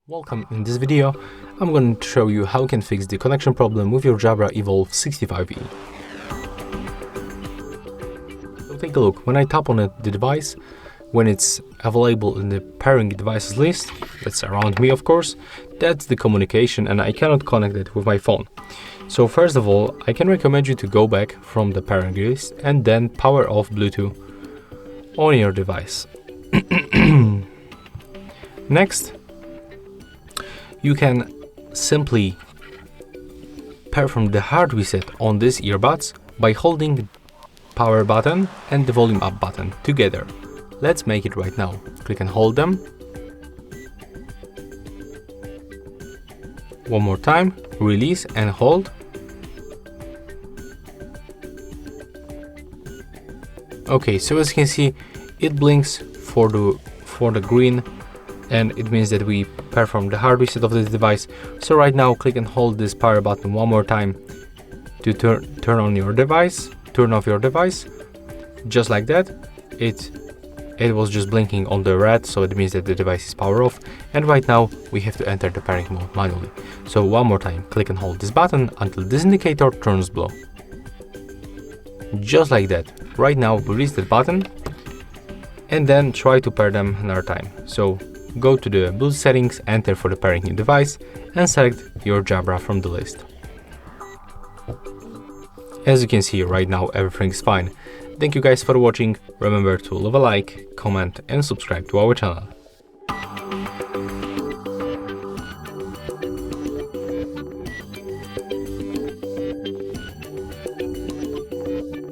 Welcome. In this video, I'm going to show you how you can fix the connection problem with your Jabra Evolve 65E. So take a look. When I tap on the device, when it's available in the pairing devices list, that's around me of course, that's the communication and I cannot connect it with my phone. So first of all, I can recommend you to go back from the pairing list and then power off Bluetooth on your device. Next, you can simply perform the hard reset on these earbuds by holding the power button and the volume up button together. Let's make it right now. Click and hold them. One more time, release and hold. Okay, so as you can see, it blinks for the green, and it means that we perform the hard reset of this device. So right now, click and hold this power button one more time to turn off your device. Just like that, it was just blinking on the red, so it means that the device is power off. And right now, we have to enter the pairing mode manually. So one more time, click and hold this button until this indicator turns blue. Just like that. Right now, release the button and then try to pair them another time. So go to the Bluetooth settings, enter for the pairing new device and select your Jabra from the list. As you can see right now, everything is fine. Thank you guys for watching. Remember to leave a like, comment and subscribe to our channel.